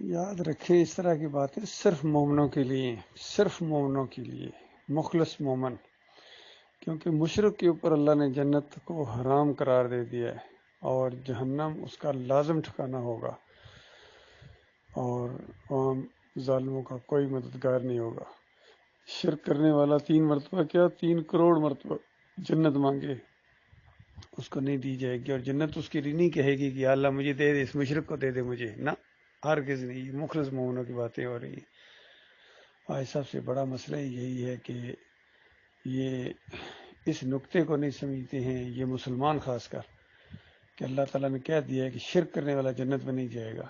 یاد رکھیں اس طرح کی باتیں صرف مومنوں کے لیے، صرف مومنوں کے لیے، مخلص مومن، کیونکہ مشرک کے اوپر اللہ نے جنت کو حرام قرار دے دیا ہے اور جہنم اس کا لازم ٹھکانہ ہوگا، اور عام ظالموں کا کوئی مددگار نہیں ہوگا۔ شرک کرنے والا 3 مرتبہ کیا 3 کروڑ مرتبہ جنت مانگے، اس کو نہیں دی جائے گی، اور جنت اس کے لیے نہیں کہے گی کہ یا اللہ مجھے دے دے، اس مشرک کو دے دے مجھے، نہ، ہرگز نہیں۔ یہ مخلص مومنوں کی باتیں ہو رہی ہیں۔ آج سب سے بڑا مسئلہ یہی ہے کہ یہ اس نقطے کو نہیں سمجھتے ہیں، یہ مسلمان خاص کر، کہ اللہ تعالیٰ نے کہہ دیا ہے کہ شرک کرنے والا جنت میں نہیں جائے گا۔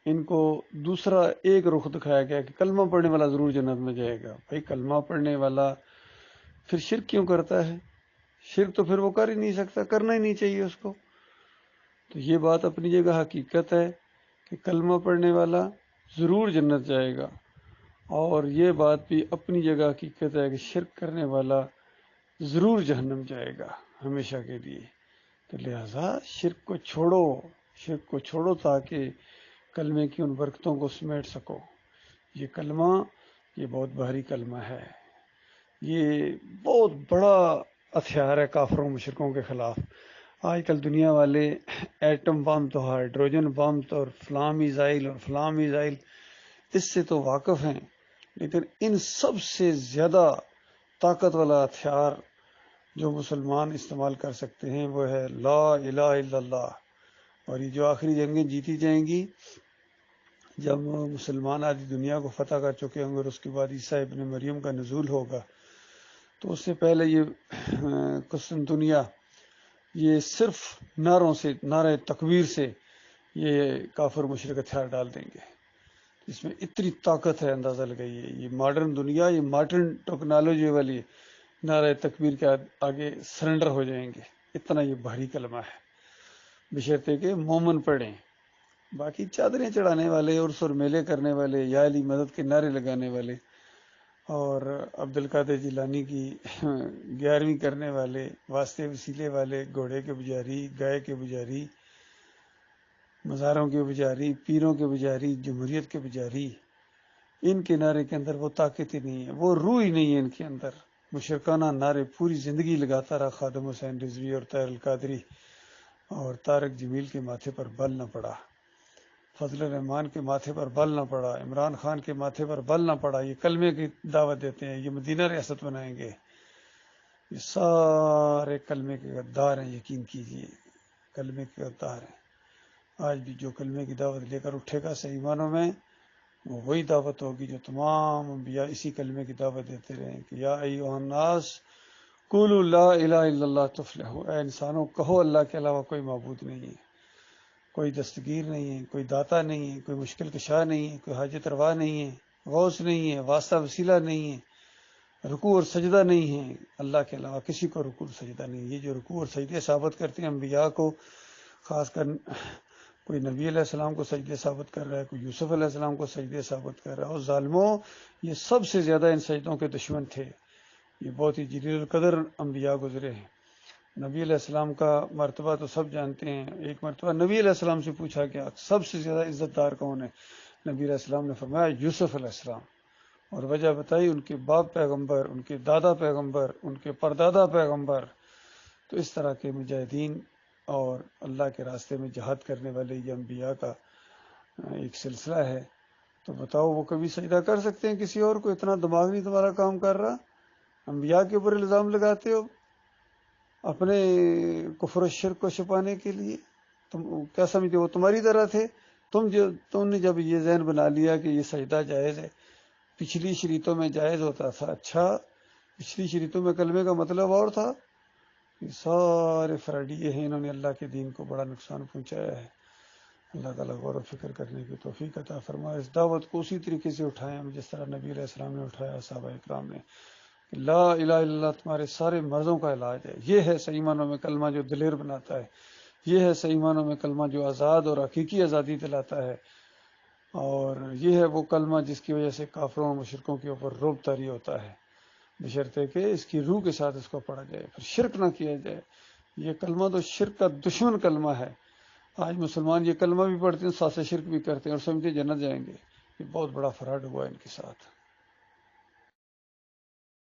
ان کو دوسرا ایک رخ دکھایا گیا کہ کلمہ پڑھنے والا ضرور جنت میں جائے گا۔ بھائی کلمہ پڑھنے والا پھر شرک کیوں کرتا ہے؟ شرک تو پھر وہ کر ہی نہیں سکتا، کرنا ہی نہیں چاہیے اس کو۔ تو یہ بات اپنی جگہ حقیقت ہے کہ کلمہ پڑھنے والا ضرور جنت جائے گا، اور یہ بات بھی اپنی جگہ حقیقت ہے کہ شرک کرنے والا ضرور جہنم جائے گا ہمیشہ کے لیے۔ تو لہذا شرک کو چھوڑو، شرک کو چھوڑو تاکہ کلمے کی ان برکتوں کو سمیٹ سکو۔ یہ کلمہ یہ بہت بھاری کلمہ ہے، یہ بہت بڑا ہتھیار ہے کافروں مشرکوں کے خلاف۔ آج کل دنیا والے ایٹم بم تو ہائیڈروجن بم تو اور فلاں میزائل اور فلاں میزائل اس سے تو واقف ہیں، لیکن ان سب سے زیادہ طاقت والا ہتھیار جو مسلمان استعمال کر سکتے ہیں وہ ہے لا الہ الا اللہ۔ اور یہ جو آخری جنگیں جیتی جائیں گی، جب مسلمان آدھی دنیا کو فتح کر چکے ہوں گے اور اس کے بعد عیسیٰ ابن مریم کا نزول ہوگا، تو اس سے پہلے یہ قسطنطنیہ یہ صرف نعروں سے، نعرہ تکبیر سے یہ کافر مشرک ہتھیار ڈال دیں گے۔ اس میں اتنی طاقت ہے، اندازہ لگائیے۔ یہ ماڈرن دنیا، یہ ماڈرن ٹیکنالوجی والی نعرہ تکبیر کے آگے سرنڈر ہو جائیں گے، اتنا یہ بھاری کلمہ ہے، بشرطے کہ مومن پڑھیں۔ باقی چادریں چڑھانے والے، عرس اور میلے کرنے والے، یا علی مدد کے نعرے لگانے والے، اور عبد القادر جیلانی کی 11ویں کرنے والے، واسطے وسیلے والے، گھوڑے کے پجاری، گائے کے پجاری، مزاروں کے پجاری، پیروں کے پجاری، جمہوریت کے پجاری، ان کے نعرے کے اندر وہ طاقت ہی نہیں ہے، وہ روح ہی نہیں ہے ان کے اندر۔ مشرکانہ نعرے پوری زندگی لگاتا رہا خادم حسین رضوی اور طاہر القادری، اور طارق جمیل کے ماتھے پر بل نہ پڑا، فضل الرحمان کے ماتھے پر بل نہ پڑا، عمران خان کے ماتھے پر بل نہ پڑا۔ یہ کلمے کی دعوت دیتے ہیں، یہ مدینہ ریاست بنائیں گے، یہ سارے کلمے کے غدار ہیں، یقین کیجئے کلمے کے غدار ہیں۔ آج بھی جو کلمے کی دعوت لے کر اٹھے گا صحیح معنوں میں، وہ وہی دعوت ہوگی جو تمام انبیاء اسی کلمے کی دعوت دیتے رہے ہیں کہ یا ایھا الناس قولوا لا الہ الا اللہ تفلحوا، اے انسانوں کہو اللہ کے علاوہ کوئی معبود نہیں ہے، کوئی دستگیر نہیں ہے، کوئی داتا نہیں ہے، کوئی مشکل کشا نہیں ہے، کوئی حاجت روا نہیں ہے، غوث نہیں ہے، واسطہ وسیلہ نہیں ہے، رکوع اور سجدہ نہیں ہے، اللہ کے علاوہ کسی کو رکوع اور سجدہ نہیں ہے۔ یہ جو رکوع اور سجدے ثابت کرتے ہیں انبیاء کو، خاص کر کوئی نبی علیہ السلام کو سجدے ثابت کر رہا ہے، کوئی یوسف علیہ السلام کو سجدے ثابت کر رہا ہے، اور ظالموں یہ سب سے زیادہ ان سجدوں کے دشمن تھے۔ یہ بہت ہی جلیل القدر انبیاء گزرے ہیں۔ نبی علیہ السلام کا مرتبہ تو سب جانتے ہیں۔ ایک مرتبہ نبی علیہ السلام سے پوچھا گیا سب سے زیادہ عزت دار کون ہے، نبی علیہ السلام نے فرمایا یوسف علیہ السلام، اور وجہ بتائی ان کے باپ پیغمبر، ان کے دادا پیغمبر، ان کے پردادا پیغمبر۔ تو اس طرح کے مجاہدین اور اللہ کے راستے میں جہاد کرنے والے یہ انبیاء کا ایک سلسلہ ہے۔ تو بتاؤ وہ کبھی سجدہ کر سکتے ہیں کسی اور کو؟ اتنا دماغ نہیں تمہارا کام کر رہا؟ انبیاء کے اوپر الزام لگاتے ہو اپنے کفر و شرک کو چھپانے کے لیے۔ تم کیا سمجھتے وہ تمہاری طرح تھے؟ تم نے جب یہ ذہن بنا لیا کہ یہ سجدہ جائز ہے، پچھلی شریعتوں میں جائز ہوتا تھا، اچھا پچھلی شریعتوں میں کلمے کا مطلب اور تھا؟ یہ سارے فراڈیے ہیں، انہوں نے اللہ کے دین کو بڑا نقصان پہنچایا ہے۔ اللہ تعالیٰ غور و فکر کرنے کی توفیق عطا فرمائے۔ اس دعوت کو اسی طریقے سے اٹھائیں ہم جس طرح نبی علیہ السلام نے اٹھایا، صحابہ اکرام نے، کہ لا الہ الا اللہ تمہارے سارے مرضوں کا علاج ہے۔ یہ ہے صحیح معنوں میں کلمہ جو دلیر بناتا ہے، یہ ہے صحیح معنوں میں کلمہ جو آزاد اور حقیقی آزادی دلاتا ہے، اور یہ ہے وہ کلمہ جس کی وجہ سے کافروں اور مشرکوں کے اوپر رعب طاری ہوتا ہے، بشرطے کہ اس کی روح کے ساتھ اس کو پڑھا جائے، پھر شرک نہ کیا جائے۔ یہ کلمہ تو شرک کا دشمن کلمہ ہے، آج مسلمان یہ کلمہ بھی پڑھتے ہیں، ساتھ شرک بھی کرتے ہیں اور سمجھتے جنت جائیں گے۔ یہ بہت بڑا فراڈ ہوا ہے ان کے ساتھ۔